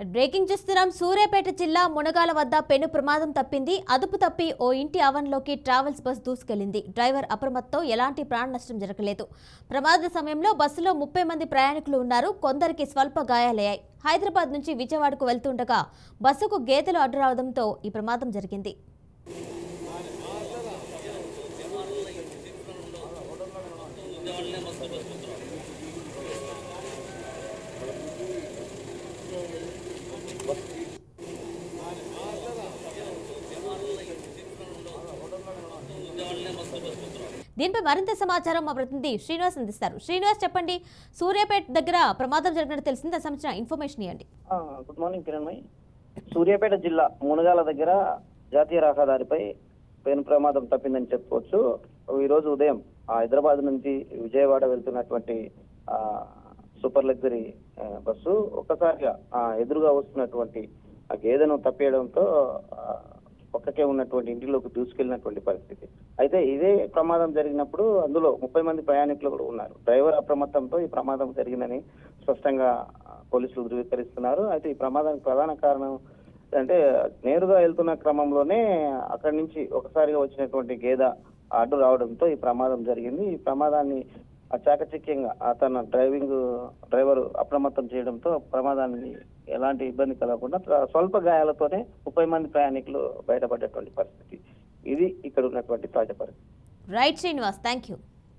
Breaking చూస్తున్నాం. సూర్యాపేట జిల్లా మునగాల వద్ద పెను ప్రమాదం తప్పింది. అదుపు తప్పి ఓ ఇంటి ఆవరణలోకి ట్రావెల్స్ బస్ దూసుకెళ్లింది. డ్రైవర్ అప్రమత్తంతో ఎలాంటి ప్రాణ నష్టం జరగలేదు. ప్రమాద సమయంలో బస్సులో 30 మంది ప్రయాణికులు ఉన్నారు. కొందరికి స్వల్ప గాయాలయ్యాయి. హైదరాబాద్ నుంచి విజయవాడకు వెళ్తుండగా బస్సుకు గేదెలు అడ్డురావడంతో ఈ ప్రమాదం జరిగింది. దీనిపై మరింత సమాచారం మా ప్రతినిధి శ్రీనివాస్ అందిస్తారు. శ్రీనివాస్, చెప్పండి, సూర్యాపేట దగ్గర ప్రమాదం జరిగినట్టు తెలిసింది. సంబంధించిన ఇన్ఫర్మేషన్ ఇవ్వండి. Good morning Kiranmay. సూర్యాపేట జిల్లా మునగాల దగ్గర జాతీయ రహదారిపై పెను ప్రమాదం తప్పిందని చెప్పుకోవచ్చు. ఈ రోజు ఉదయం హైదరాబాద్ నుంచి విజయవాడ వెళ్తున్నటువంటి సూపర్ లగ్జరీ బస్సు ఒక్కసారిగా ఎదురుగా వస్తున్నటువంటి గేదెను తప్పేయడంతో పక్కకే ఉన్నటువంటి ఇంటిలోకి దూసుకెళ్లినటువంటి పరిస్థితి. అయితే ఇదే ప్రమాదం జరిగినప్పుడు అందులో 30 మంది ప్రయాణికులు కూడా ఉన్నారు. డ్రైవర్ అప్రమత్తంతో ఈ ప్రమాదం జరిగిందని స్పష్టంగా పోలీసులు ధృవీకరిస్తున్నారు. అయితే ఈ ప్రమాదానికి ప్రధాన కారణం అంటే నేరుగా వెళ్తున్న క్రమంలోనే అక్కడి నుంచి ఒకసారిగా వచ్చినటువంటి గేదె అడ్డు రావడంతో ఈ ప్రమాదం జరిగింది. ఈ ప్రమాదాన్ని చాకచక్యంగా తన డ్రైవర్ అప్రమత్తం చేయడంతో ప్రమాదాన్ని ఎలాంటి ఇబ్బంది కలగకుండా స్వల్ప గాయాలతోనే 30 మంది ప్రయాణికులు బయటపడేటువంటి పరిస్థితి. ఇది ఇక్కడ ఉన్నటువంటి తాజా పరిస్థితి. Right Srinivas, thank you.